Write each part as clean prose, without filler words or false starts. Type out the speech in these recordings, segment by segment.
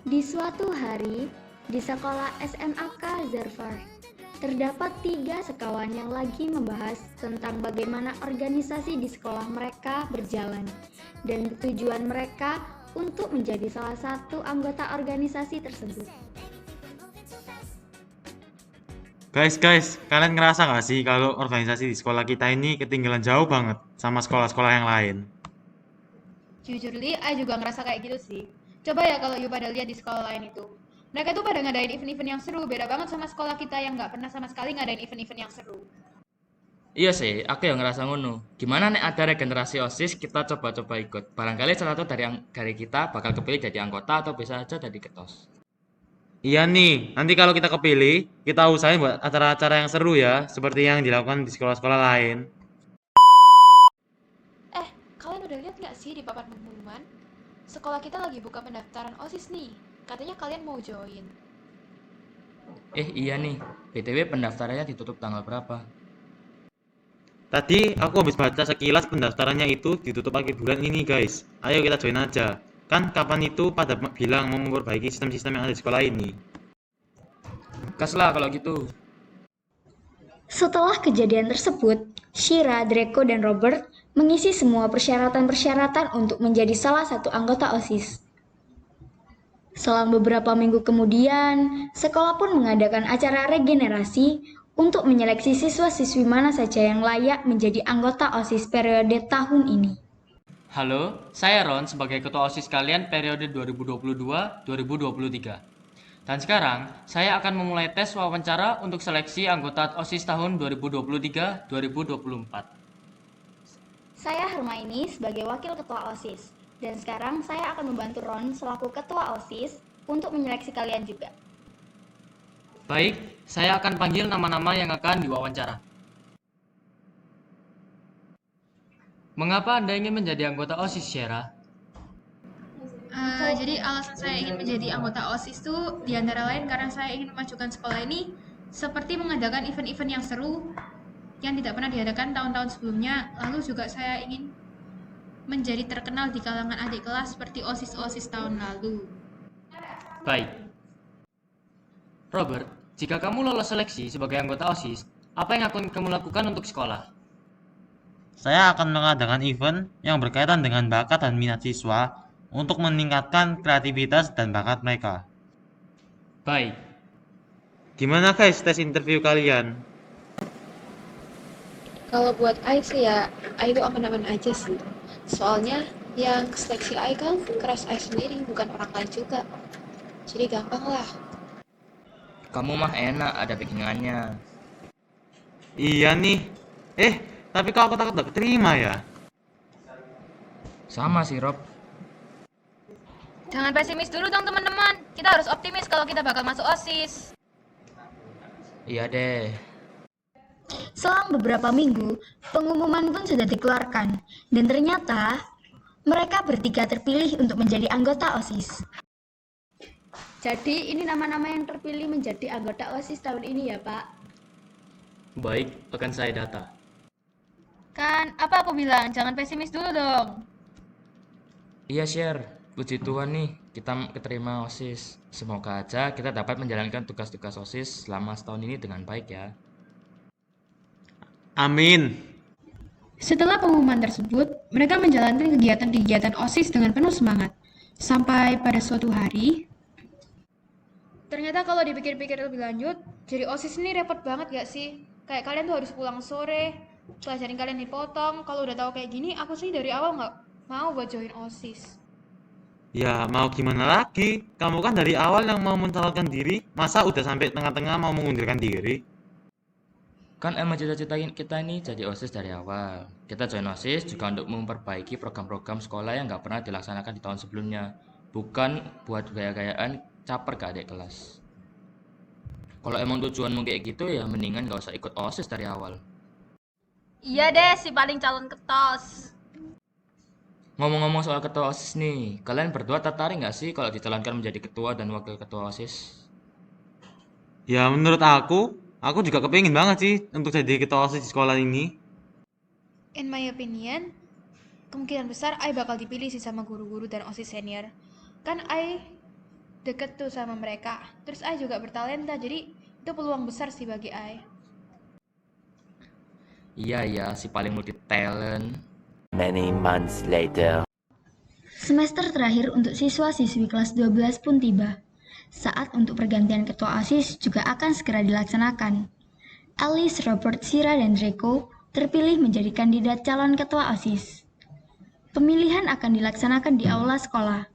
Di suatu hari, di sekolah SMAK Zarfar, terdapat 3 sekawan yang lagi membahas tentang bagaimana organisasi di sekolah mereka berjalan dan tujuan mereka untuk menjadi salah satu anggota organisasi tersebut. Guys, kalian ngerasa nggak sih kalau organisasi di sekolah kita ini ketinggalan jauh banget sama sekolah-sekolah yang lain? Jujur li, I juga ngerasa kayak gitu sih. Coba ya kalau you pada lihat di sekolah lain itu. Mereka tuh pada ngadain event-event yang seru, beda banget sama sekolah kita yang nggak pernah sama sekali ngadain event-event yang seru. Iya sih, aku yang ngerasa ngono. Gimana nih ada regenerasi OSIS, kita coba-coba ikut. Barangkali salah satu dari kita bakal kepilih jadi anggota atau bisa aja jadi ketos. Iya nih, nanti kalau kita kepilih, kita usahain buat acara-acara yang seru ya, seperti yang dilakukan di sekolah-sekolah lain. Kalian udah lihat nggak sih di papan pengumuman? Sekolah kita lagi buka pendaftaran OSIS nih. Katanya kalian mau join. Iya nih, BTW pendaftarannya ditutup tanggal berapa? Tadi aku habis baca sekilas pendaftarannya itu ditutup akhir bulan ini guys. Ayo kita join aja. Kan kapan itu pada bilang mau memperbaiki sistem-sistem yang ada di sekolah ini. Gas lah kalau gitu. Setelah kejadian tersebut, Shira, Draco, dan Robert mengisi semua persyaratan-persyaratan untuk menjadi salah satu anggota OSIS. Selang beberapa minggu kemudian, sekolah pun mengadakan acara regenerasi untuk menyeleksi siswa-siswi mana saja yang layak menjadi anggota OSIS periode tahun ini. Halo, saya Ron sebagai ketua OSIS kalian periode 2022-2023. Dan sekarang, saya akan memulai tes wawancara untuk seleksi anggota OSIS tahun 2023-2024. Saya Hermione sebagai wakil ketua OSIS, dan sekarang saya akan membantu Ron selaku ketua OSIS untuk menyeleksi kalian juga. Baik, saya akan panggil nama-nama yang akan diwawancara. Mengapa Anda ingin menjadi anggota OSIS, Syera? Jadi alasan saya ingin menjadi anggota OSIS tuh diantara lain karena saya ingin memajukan sekolah ini seperti mengadakan event-event yang seru yang tidak pernah diadakan tahun-tahun sebelumnya. Lalu juga saya ingin menjadi terkenal di kalangan adik kelas seperti OSIS-OSIS tahun lalu. Baik. Robert, jika kamu lolos seleksi sebagai anggota OSIS, apa yang akan kamu lakukan untuk sekolah? Saya akan mengadakan event yang berkaitan dengan bakat dan minat siswa untuk meningkatkan kreativitas dan bakat mereka. Baik. Gimana guys tes interview kalian? Kalau buat I sih ya, I itu aman-aman aja sih. Soalnya yang seleksi I kan keras I sendiri, bukan orang lain juga. Jadi gampang lah. Kamu mah enak, ada backingannya. Iya nih. Tapi kok aku takut gak keterima ya? Sama sih, Rob. Jangan pesimis dulu dong teman-teman. Kita harus optimis kalau kita bakal masuk OSIS. Iya deh. Selang beberapa minggu, pengumuman pun sudah dikeluarkan, dan ternyata mereka bertiga terpilih untuk menjadi anggota OSIS. Jadi ini nama-nama yang terpilih menjadi anggota OSIS tahun ini ya Pak? Baik, akan saya data. Kan, apa aku bilang? Jangan pesimis dulu dong. Iya, Share. Puji Tuhan nih, kita keterima OSIS. Semoga aja kita dapat menjalankan tugas-tugas OSIS selama setahun ini dengan baik ya. Amin. Setelah pengumuman tersebut, mereka menjalankan kegiatan-kegiatan OSIS dengan penuh semangat. Sampai pada suatu hari, Ternyata kalau dipikir-pikir lebih lanjut, jadi OSIS ini repot banget gak sih? Kayak kalian tuh harus pulang sore, pelajaran kalian dipotong. Kalau udah tahu kayak gini, aku sih dari awal nggak mau buat join OSIS. Ya mau gimana lagi? Kamu kan dari awal yang mau mencalonkan diri, masa udah sampai tengah-tengah mau mengundurkan diri? Kan emang cita-cita kita ini jadi OSIS dari awal. Kita join OSIS juga untuk memperbaiki program-program sekolah yang nggak pernah dilaksanakan di tahun sebelumnya. Bukan buat gaya-gayaan caper ke adik kelas. Kalau emang tujuanmu kayak gitu ya mendingan nggak usah ikut OSIS dari awal. Iya deh, si paling calon ketos. Ngomong-ngomong soal ketua OSIS nih, kalian berdua tertarik nggak sih kalau dicalonkan menjadi ketua dan wakil ketua OSIS? Ya menurut aku juga kepingin banget sih untuk jadi ketua OSIS di sekolah ini. In my opinion, kemungkinan besar I bakal dipilih sih sama guru-guru dan OSIS senior. Kan I deket tuh sama mereka. Terus Ai juga bertalenta, jadi itu peluang besar sih bagi Ai. Iya, si paling multi talent. Many months later. Semester terakhir untuk siswa-siswi kelas 12 pun tiba. Saat untuk pergantian ketua OSIS juga akan segera dilaksanakan. Alice, Robert, Shira, dan Draco terpilih menjadi kandidat calon ketua OSIS. Pemilihan akan dilaksanakan di aula sekolah.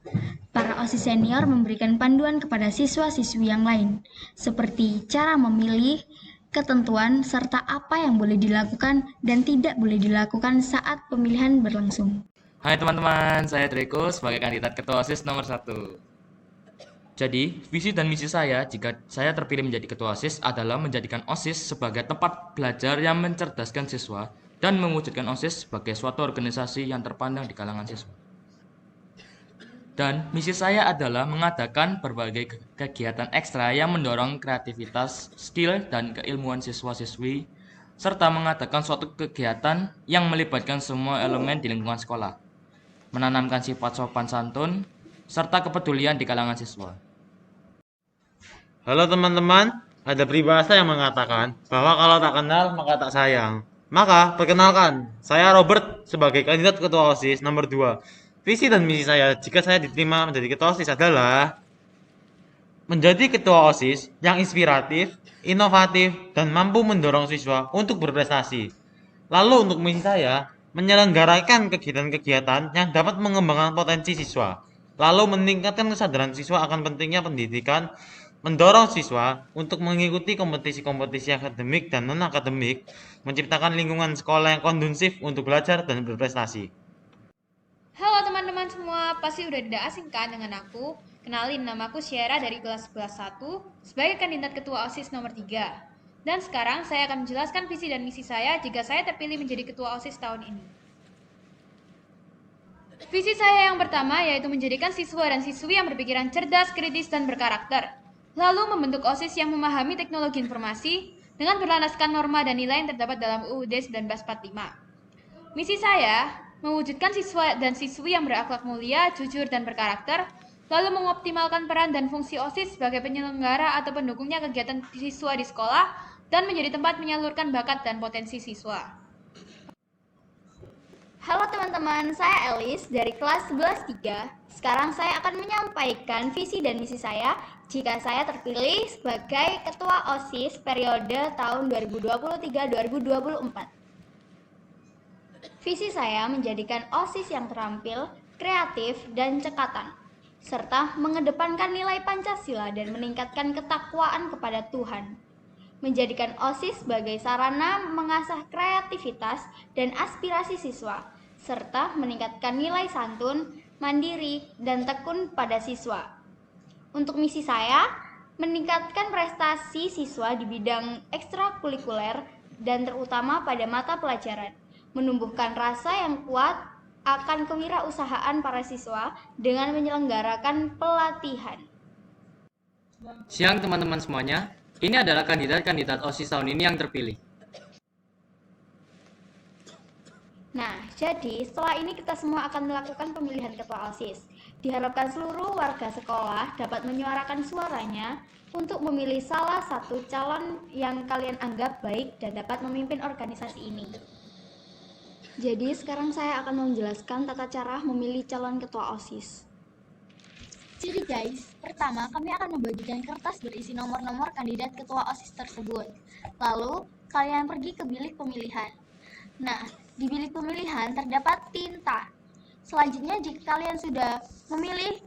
Para OSIS senior memberikan panduan kepada siswa-siswi yang lain, seperti cara memilih, ketentuan, serta apa yang boleh dilakukan dan tidak boleh dilakukan saat pemilihan berlangsung. Hai teman-teman, saya Draco sebagai kandidat ketua OSIS nomor 1. Jadi, visi dan misi saya jika saya terpilih menjadi ketua OSIS adalah menjadikan OSIS sebagai tempat belajar yang mencerdaskan siswa dan mewujudkan OSIS sebagai suatu organisasi yang terpandang di kalangan siswa. Dan misi saya adalah mengadakan berbagai kegiatan ekstra yang mendorong kreativitas, skill, dan keilmuan siswa-siswi, serta mengadakan suatu kegiatan yang melibatkan semua elemen di lingkungan sekolah, menanamkan sifat sopan santun, serta kepedulian di kalangan siswa. Halo teman-teman, ada peribahasa yang mengatakan bahwa kalau tak kenal maka tak sayang. Maka, perkenalkan, saya Robert sebagai kandidat ketua OSIS nomor 2. Visi dan misi saya jika saya diterima menjadi ketua OSIS adalah menjadi ketua OSIS yang inspiratif, inovatif, dan mampu mendorong siswa untuk berprestasi. Lalu untuk misi saya, menyelenggarakan kegiatan-kegiatan yang dapat mengembangkan potensi siswa, lalu meningkatkan kesadaran siswa akan pentingnya pendidikan, mendorong siswa untuk mengikuti kompetisi-kompetisi akademik dan non-akademik, menciptakan lingkungan sekolah yang kondusif untuk belajar dan berprestasi. Halo teman-teman semua, pasti udah tidak asing kan dengan aku? Kenalin, namaku Syera dari kelas 11 1 sebagai kandidat ketua OSIS nomor 3. Dan sekarang saya akan menjelaskan visi dan misi saya jika saya terpilih menjadi ketua OSIS tahun ini. Visi saya yang pertama yaitu menjadikan siswa dan siswi yang berpikiran cerdas, kritis, dan berkarakter. Lalu membentuk OSIS yang memahami teknologi informasi dengan berlandaskan norma dan nilai yang terdapat dalam UUD 1945. Misi saya mewujudkan siswa dan siswi yang berakhlak mulia, jujur, dan berkarakter, lalu mengoptimalkan peran dan fungsi OSIS sebagai penyelenggara atau pendukungnya kegiatan siswa di sekolah, dan menjadi tempat menyalurkan bakat dan potensi siswa. Halo teman-teman, saya Alice dari kelas 11 3. Sekarang saya akan menyampaikan visi dan misi saya jika saya terpilih sebagai ketua OSIS periode tahun 2023-2024. Visi saya menjadikan OSIS yang terampil, kreatif, dan cekatan, serta mengedepankan nilai Pancasila dan meningkatkan ketakwaan kepada Tuhan. Menjadikan OSIS sebagai sarana mengasah kreativitas dan aspirasi siswa, serta meningkatkan nilai santun, mandiri, dan tekun pada siswa. Untuk misi saya, meningkatkan prestasi siswa di bidang ekstrakurikuler dan terutama pada mata pelajaran, menumbuhkan rasa yang kuat akan kewirausahaan para siswa dengan menyelenggarakan pelatihan. Siang teman-teman semuanya, ini adalah kandidat-kandidat OSIS tahun ini yang terpilih. Nah, jadi setelah ini kita semua akan melakukan pemilihan ketua OSIS. Diharapkan seluruh warga sekolah dapat menyuarakan suaranya untuk memilih salah satu calon yang kalian anggap baik dan dapat memimpin organisasi ini. Jadi sekarang saya akan menjelaskan tata cara memilih calon ketua OSIS. Jadi guys, pertama kami akan membagikan kertas berisi nomor-nomor kandidat ketua OSIS tersebut. Lalu, kalian pergi ke bilik pemilihan. Nah, di bilik pemilihan terdapat tinta. Selanjutnya, jika kalian sudah memilih,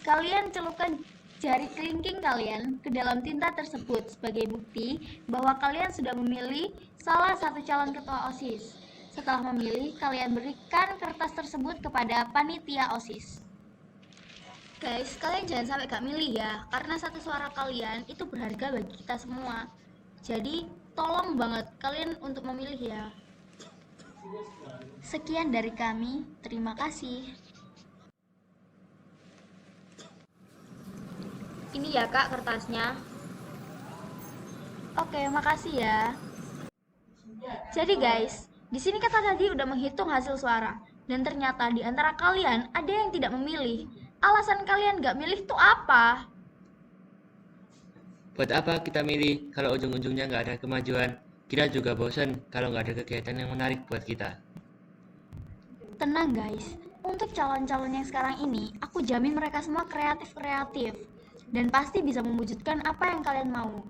kalian celupkan jari kelingking kalian ke dalam tinta tersebut sebagai bukti bahwa kalian sudah memilih salah satu calon ketua OSIS. Setelah memilih, kalian berikan kertas tersebut kepada panitia OSIS. Guys, kalian jangan sampai gak milih ya, karena satu suara kalian itu berharga bagi kita semua. Jadi, tolong banget kalian untuk memilih ya. Sekian dari kami, terima kasih. Ini ya kak kertasnya. Oke, makasih ya. Jadi guys, di sini kita tadi udah menghitung hasil suara, dan ternyata di antara kalian ada yang tidak memilih. Alasan kalian gak milih tuh apa? Buat apa kita milih kalau ujung-ujungnya nggak ada kemajuan? Kita juga bosan kalau nggak ada kegiatan yang menarik buat kita. Tenang guys, untuk calon-calon yang sekarang ini, aku jamin mereka semua kreatif-kreatif. Dan pasti bisa mewujudkan apa yang kalian mau.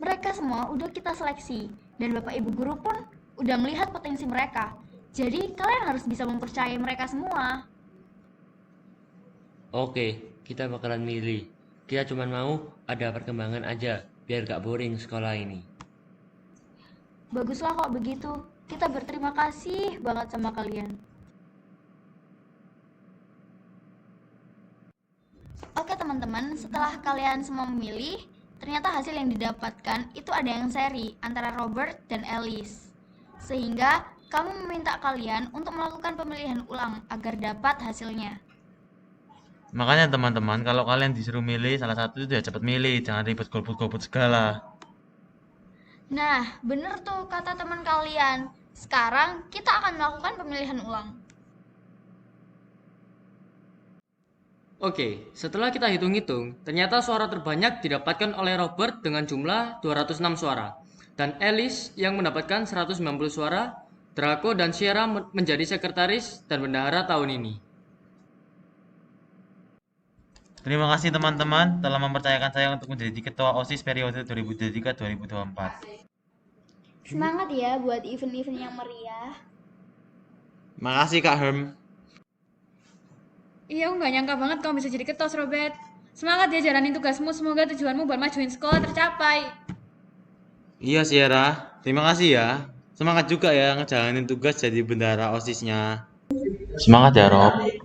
Mereka semua udah kita seleksi, dan Bapak Ibu Guru pun udah melihat potensi mereka. Jadi kalian harus bisa mempercayai mereka semua. Oke, kita bakalan milih. Kita cuma mau ada perkembangan aja, biar gak boring sekolah ini. Baguslah kok begitu. Kita berterima kasih banget sama kalian. Oke teman-teman, setelah kalian semua memilih, ternyata hasil yang didapatkan itu ada yang seri antara Robert dan Alice. Sehingga kami meminta kalian untuk melakukan pemilihan ulang agar dapat hasilnya. Makanya teman-teman, kalau kalian disuruh milih salah satu itu ya cepet milih, jangan ribet golput-golput segala. Nah, bener tuh kata teman kalian. Sekarang kita akan melakukan pemilihan ulang. Oke, setelah kita hitung-hitung, ternyata suara terbanyak didapatkan oleh Robert dengan jumlah 206 suara. Dan Alice yang mendapatkan 190 suara, Draco dan Sierra menjadi sekretaris dan bendahara tahun ini. Terima kasih teman-teman telah mempercayakan saya untuk menjadi ketua OSIS periode 2023-2024. Semangat ya buat event-event yang meriah. Makasih Kak Herm. Iya, aku nggak nyangka banget kamu bisa jadi ketos, Robert. Semangat ya jalanin tugasmu, semoga tujuanmu buat majuin sekolah tercapai. Iya Sierra, terima kasih ya. Semangat juga ya ngejalanin tugas jadi bendahara OSISnya. Semangat ya Rob.